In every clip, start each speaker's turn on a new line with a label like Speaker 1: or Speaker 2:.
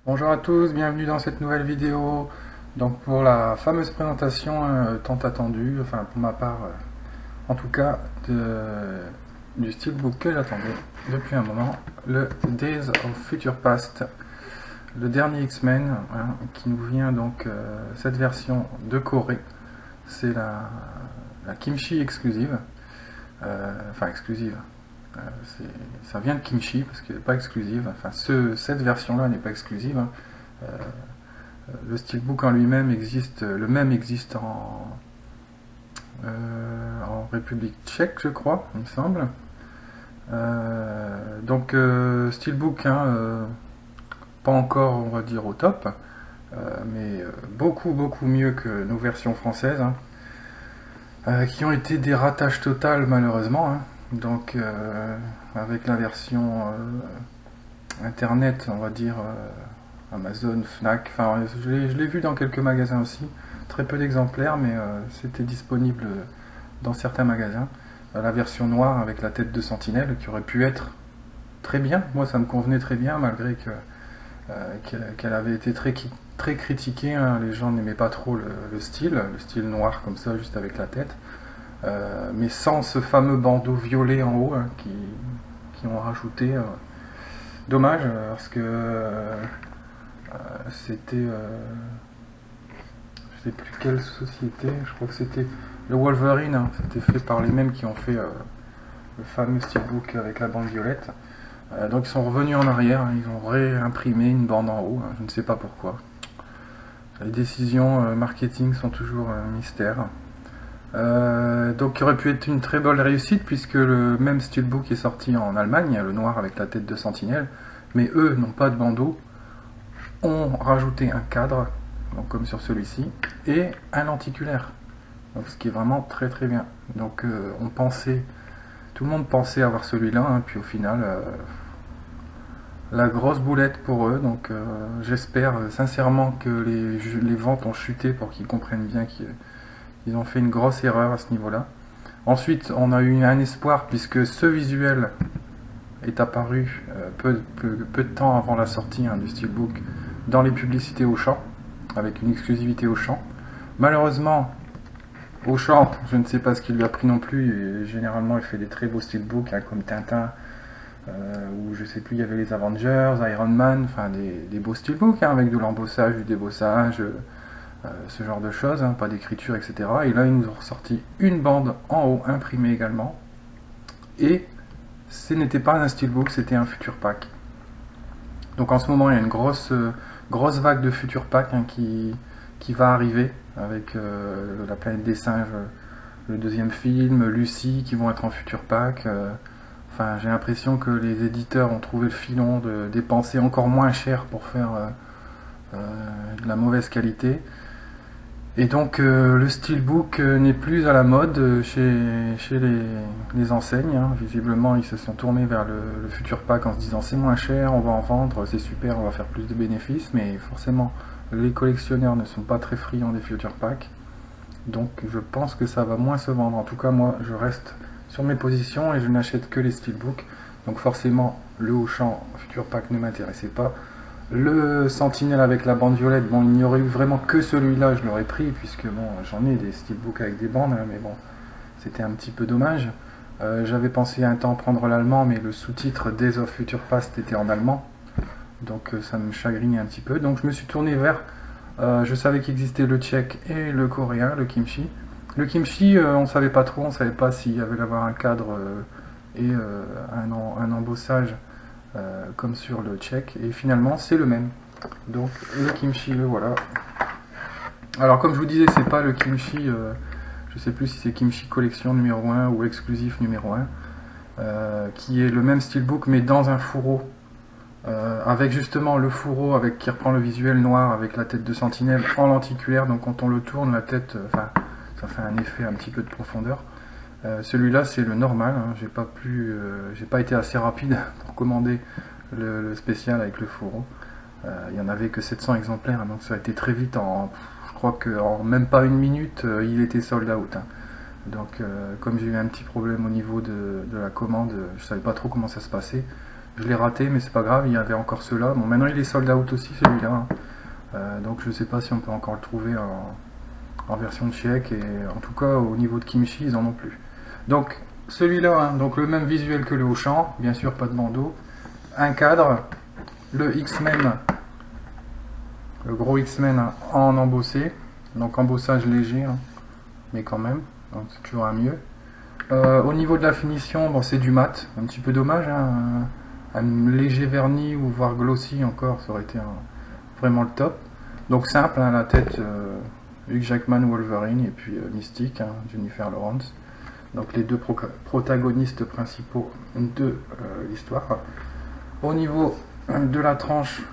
Speaker 1: Bonjour à tous, bienvenue dans cette nouvelle vidéo. Donc pour la fameuse présentation tant attendue, enfin pour ma part en tout cas, du steelbook que j'attendais depuis un moment, le Days of Future Past, le dernier X-Men, hein, qui nous vient donc cette version de Corée. C'est la Kimchi exclusive, enfin exclusive. Euh, Ça vient de Kimchi parce qu'elle n'est pas exclusive. Enfin, cette version-là n'est pas exclusive, hein. Le steelbook en lui-même existe, le même existe en République tchèque, je crois, il me semble. Steelbook, hein, pas encore, on va dire, au top, mais beaucoup, beaucoup mieux que nos versions françaises, hein, qui ont été des ratages totales, malheureusement, hein. Avec la version internet, on va dire, Amazon, Fnac, enfin je l'ai vu dans quelques magasins aussi, très peu d'exemplaires, mais c'était disponible dans certains magasins. La version noire avec la tête de sentinelle qui aurait pu être très bien, moi ça me convenait très bien malgré qu'elle avait été très critiquée, hein. Les gens n'aimaient pas trop le style noir comme ça juste avec la tête. Mais sans ce fameux bandeau violet en haut, hein, qui ont rajouté. Dommage parce que c'était, je sais plus quelle société, je crois que c'était le Wolverine, hein. C'était fait par les mêmes qui ont fait le fameux steelbook avec la bande violette. Donc ils sont revenus en arrière, hein. Ils ont réimprimé une bande en haut, hein. Je ne sais pas pourquoi. Les décisions marketing sont toujours un mystère. Donc il aurait pu être une très bonne réussite puisque le même steelbook est sorti en Allemagne, le noir avec la tête de sentinelle, mais eux n'ont pas de bandeau, ont rajouté un cadre, donc comme sur celui-ci, et un lenticulaire, donc ce qui est vraiment très très bien. Donc tout le monde pensait avoir celui-là, hein, puis au final, la grosse boulette pour eux. Donc j'espère sincèrement que les ventes ont chuté pour qu'ils comprennent bien qu'ils ont fait une grosse erreur à ce niveau-là. Ensuite, on a eu un espoir puisque ce visuel est apparu peu de temps avant la sortie, hein, du steelbook dans les publicités Auchan, avec une exclusivité Auchan. Malheureusement, Auchan, je ne sais pas ce qu'il lui a pris non plus, et généralement il fait des très beaux steelbooks, hein, comme Tintin, ou je sais plus, il y avait les Avengers, Iron Man, enfin des beaux steelbooks, hein, avec de l'embossage, du débossage, ce genre de choses, hein, pas d'écriture, etc. Et là, ils nous ont ressorti une bande en haut imprimée également, et ce n'était pas un steelbook, c'était un future pack. Donc en ce moment, il y a une grosse vague de future pack, hein, qui va arriver avec La planète des singes, le deuxième film, Lucie, qui vont être en future pack. Enfin, j'ai l'impression que les éditeurs ont trouvé le filon de dépenser encore moins cher pour faire de la mauvaise qualité. Et donc le steelbook n'est plus à la mode chez les enseignes, hein. Visiblement, ils se sont tournés vers le future pack en se disant c'est moins cher, on va en vendre, c'est super, on va faire plus de bénéfices. Mais forcément, les collectionneurs ne sont pas très friands des future packs. Donc je pense que ça va moins se vendre. En tout cas, moi, je reste sur mes positions et je n'achète que les steelbooks. Donc forcément, le Auchan future pack ne m'intéressait pas. Le Sentinelle avec la bande violette, bon, il n'y aurait eu vraiment que celui-là, je l'aurais pris, puisque bon, j'en ai des steelbooks avec des bandes, hein, mais bon, c'était un petit peu dommage. J'avais pensé un temps prendre l'allemand, mais le sous-titre Days of Future Past était en allemand, donc ça me chagrinait un petit peu. Donc je me suis tourné vers, je savais qu'il existait le tchèque et le coréen, le kimchi. Le kimchi, on ne savait pas trop, on ne savait pas s'il y avait avoir un cadre et un embossage comme sur le tchèque, et finalement c'est le même. Donc le kimchi, le voilà. Alors comme je vous disais, c'est pas le kimchi, je sais plus si c'est kimchi collection numéro 1 ou exclusif numéro 1, qui est le même steelbook mais dans un fourreau, avec justement le fourreau qui reprend le visuel noir avec la tête de sentinelle en lenticulaire, donc quand on le tourne, la tête, enfin ça fait un effet un petit peu de profondeur. Celui-là c'est le normal, hein. J'ai pas été assez rapide pour commander le spécial avec le fourreau. Il n'y en avait que 700 exemplaires, hein, donc ça a été très vite. Je crois qu'en même pas une minute, il était sold out, hein. Donc comme j'ai eu un petit problème au niveau de la commande, je savais pas trop comment ça se passait. Je l'ai raté, mais c'est pas grave, il y avait encore ceux-là. Bon, maintenant il est sold out aussi celui-là. Donc je sais pas si on peut encore le trouver en version tchèque, et en tout cas au niveau de Kimchi, ils en ont plus. Donc celui-là, donc le même visuel que le Auchan, bien sûr pas de bandeau, un cadre, le X-Men, le gros X-Men en embossé, donc embossage léger, mais quand même, donc c'est toujours un mieux. Au niveau de la finition, bon, c'est du mat, un petit peu dommage, un léger vernis ou voire glossy encore, ça aurait été vraiment le top. Donc simple, la tête Hugh Jackman, Wolverine, et puis Mystique, Jennifer Lawrence. Donc les deux protagonistes principaux de l'histoire. Au niveau de la tranche,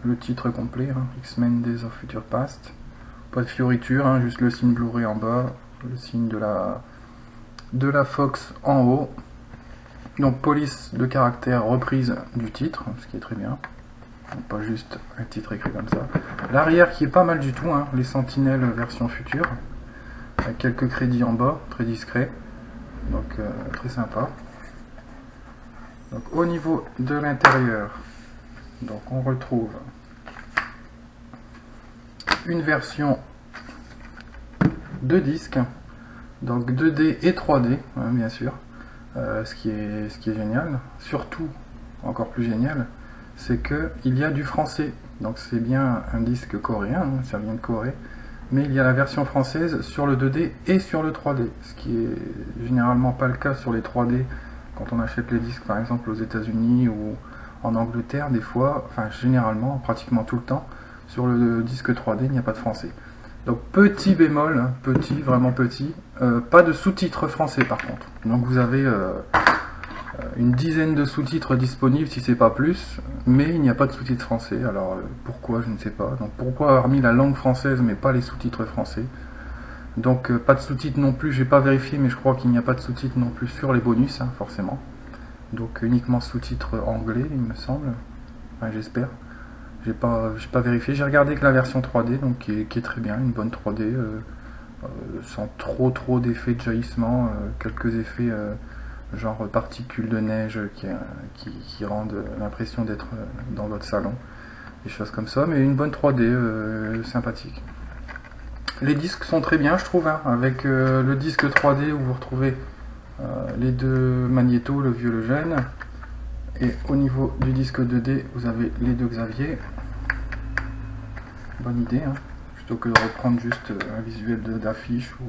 Speaker 1: le titre complet, X-Men Days of Future Past. Pas de fioriture, juste le signe Blu-ray en bas, le signe de la Fox en haut. Donc police de caractère, reprise du titre, ce qui est très bien. Donc, pas juste un titre écrit comme ça. L'arrière qui est pas mal du tout, les Sentinelles version future. Avec quelques crédits en bas, très discret. Donc très sympa. Donc au niveau de l'intérieur, donc on retrouve une version de disque, donc 2D et 3D, bien sûr. Ce qui est génial, surtout encore plus génial, c'est que il y a du français. Donc c'est bien un disque coréen, ça vient de Corée, mais il y a la version française sur le 2D et sur le 3D, ce qui est généralement pas le cas sur les 3D quand on achète les disques par exemple aux États-Unis ou en Angleterre. Des fois, enfin généralement, pratiquement tout le temps, sur le disque 3D il n'y a pas de français. Donc petit bémol, petit, vraiment petit, pas de sous-titres français par contre. Donc vous avez une dizaine de sous-titres disponibles si c'est pas plus, mais il n'y a pas de sous-titres français. Alors pourquoi, je ne sais pas. Donc pourquoi avoir mis la langue française mais pas les sous-titres français? Donc pas de sous-titres non plus, j'ai pas vérifié, mais je crois qu'il n'y a pas de sous-titres non plus sur les bonus, forcément. Donc uniquement sous-titres anglais, il me semble. Enfin, j'espère. J'ai pas vérifié. J'ai regardé que la version 3D, donc qui est très bien, une bonne 3D, sans trop d'effets de jaillissement, quelques effets genre particules de neige qui rendent l'impression d'être dans votre salon, des choses comme ça, mais une bonne 3D sympathique. Les disques sont très bien, je trouve, avec le disque 3D où vous retrouvez les deux magnétos, le vieux, le jeune, et au niveau du disque 2D, vous avez les deux Xavier. Bonne idée, plutôt que de reprendre juste un visuel d'affiche ou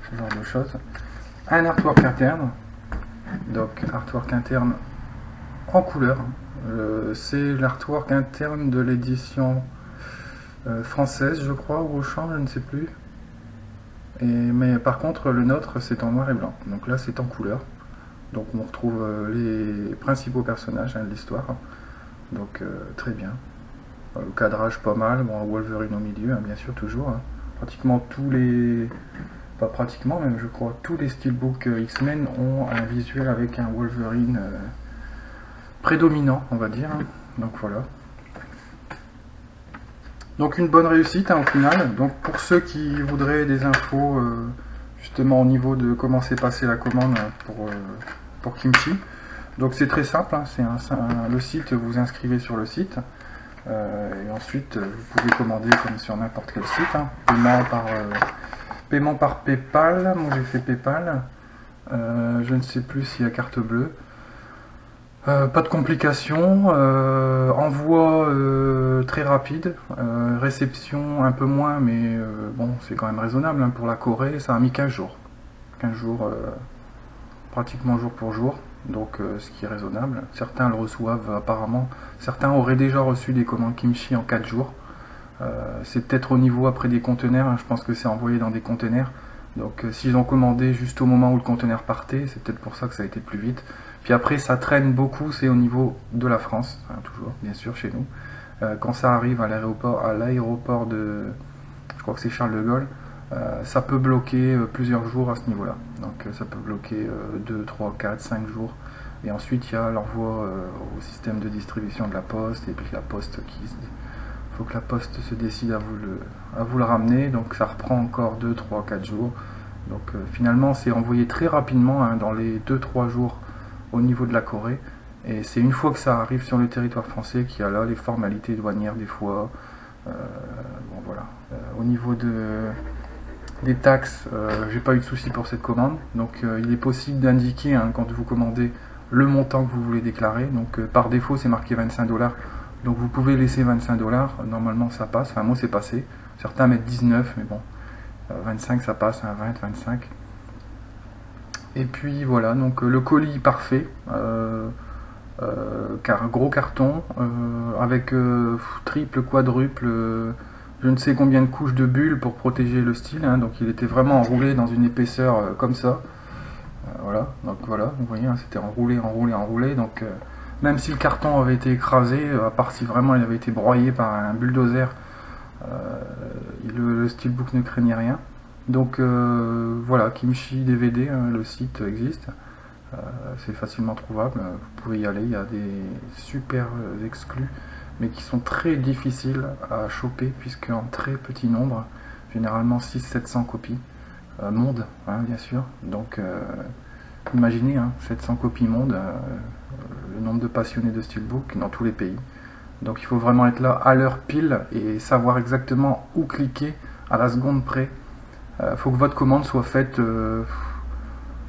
Speaker 1: ce genre de choses. Un artwork interne, donc artwork interne en couleur. C'est l'artwork interne de l'édition française, je crois, ou au champ, je ne sais plus. Mais par contre, le nôtre, c'est en noir et blanc. Donc là, c'est en couleur. Donc on retrouve les principaux personnages de l'histoire. Donc très bien. Le cadrage pas mal. Bon, Wolverine au milieu, bien sûr, toujours. Pratiquement tous les... Pas pratiquement, même je crois, tous les steelbooks X-Men ont un visuel avec un Wolverine prédominant, on va dire. Donc voilà. Donc une bonne réussite au final. Donc pour ceux qui voudraient des infos justement au niveau de comment s'est passée la commande pour Kimchi. Donc c'est très simple, le site, vous vous inscrivez sur le site et ensuite vous pouvez commander comme sur n'importe quel site. Paiement par PayPal, moi j'ai fait PayPal, je ne sais plus s'il y a carte bleue. Pas de complications, envoi très rapide, réception un peu moins, mais bon, c'est quand même raisonnable pour la Corée. Ça a mis 15 jours. 15 jours, pratiquement jour pour jour, donc ce qui est raisonnable. Certains le reçoivent apparemment, certains auraient déjà reçu des commandes Kimchi en 4 jours. C'est peut-être au niveau après des conteneurs, je pense que c'est envoyé dans des conteneurs. Donc s'ils ont commandé juste au moment où le conteneur partait, c'est peut-être pour ça que ça a été plus vite. Puis après ça traîne beaucoup, c'est au niveau de la France, toujours bien sûr chez nous. Quand ça arrive à l'aéroport de, je crois que c'est Charles de Gaulle, ça peut bloquer plusieurs jours à ce niveau là. Donc ça peut bloquer 2, 3, 4, 5 jours. Et ensuite il y a l'envoi au système de distribution de la poste, et puis la poste faut que la poste se décide à vous le ramener, donc ça reprend encore 2, 3, 4 jours. Donc finalement c'est envoyé très rapidement, dans les 2-3 jours au niveau de la Corée, Et c'est une fois que ça arrive sur le territoire français qu'il y a là les formalités douanières des fois. Bon voilà. Au niveau des taxes, j'ai pas eu de souci pour cette commande. Donc il est possible d'indiquer hein, quand vous commandez le montant que vous voulez déclarer. Donc par défaut c'est marqué 25 $. Donc vous pouvez laisser 25 $. Normalement ça passe. Enfin moi c'est passé. Certains mettent 19 mais bon. 25 ça passe à 20, 25. Et puis voilà, donc le colis parfait. Gros carton avec triple, quadruple, je ne sais combien de couches de bulles pour protéger le style, hein, donc il était vraiment enroulé dans une épaisseur comme ça, voilà, donc voilà, vous voyez, hein, c'était enroulé, enroulé, enroulé, donc même si le carton avait été écrasé, à part si vraiment il avait été broyé par un bulldozer, le steelbook ne craignait rien. Donc voilà, Kimchi DVD, hein, le site existe. C'est facilement trouvable, vous pouvez y aller, il y a des super exclus, mais qui sont très difficiles à choper, puisque en très petit nombre, généralement 600-700 copies, monde, hein, bien sûr, donc imaginez, hein, 700 copies monde, le nombre de passionnés de steelbook dans tous les pays, donc il faut vraiment être là à l'heure pile, et savoir exactement où cliquer à la seconde près. Faut que votre commande soit faite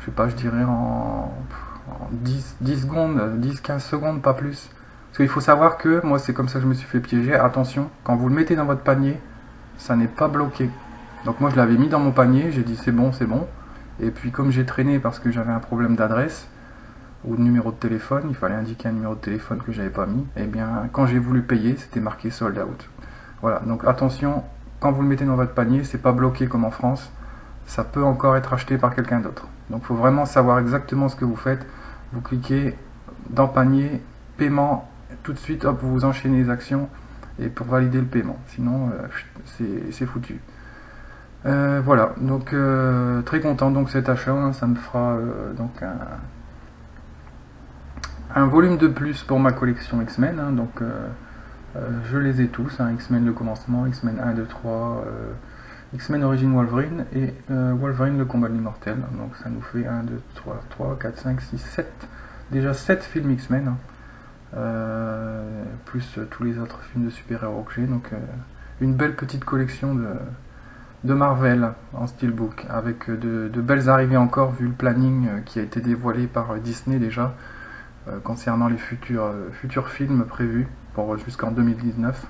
Speaker 1: je sais pas, je dirais en 10 secondes, 10-15 secondes, pas plus. Parce qu'il faut savoir que, moi c'est comme ça que je me suis fait piéger, attention, quand vous le mettez dans votre panier, ça n'est pas bloqué. Donc moi je l'avais mis dans mon panier, j'ai dit c'est bon, et puis comme j'ai traîné parce que j'avais un problème d'adresse, ou de numéro de téléphone, il fallait indiquer un numéro de téléphone que j'avais pas mis, et bien quand j'ai voulu payer, c'était marqué sold out. Voilà, donc attention, quand vous le mettez dans votre panier, c'est pas bloqué comme en France, ça peut encore être acheté par quelqu'un d'autre. Donc il faut vraiment savoir exactement ce que vous faites. Vous cliquez dans panier, paiement, tout de suite, hop, vous enchaînez les actions et pour valider le paiement. Sinon, c'est foutu. Voilà, donc très content donc cet achat, hein, ça me fera donc un volume de plus pour ma collection X-Men. Hein, donc je les ai tous, hein, X-Men le commencement, X-Men 1, 2, 3. X-Men Origin Wolverine et Wolverine le combat de l'immortel. Donc ça nous fait 1, 2, 3, 4, 5, 6, 7. Déjà 7 films X-Men. Plus tous les autres films de super-héros que j'ai. Donc une belle petite collection de Marvel en steelbook. Avec de belles arrivées encore vu le planning qui a été dévoilé par Disney déjà. Concernant les futurs films prévus pour jusqu'en 2019.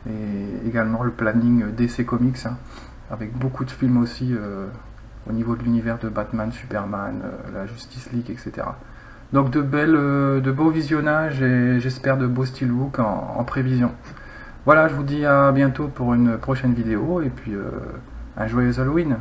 Speaker 1: Et également le planning DC Comics, hein, avec beaucoup de films aussi au niveau de l'univers de Batman, Superman, la Justice League, etc. Donc de beaux visionnages et j'espère de beaux steelbooks en prévision. Voilà, je vous dis à bientôt pour une prochaine vidéo et puis un joyeux Halloween.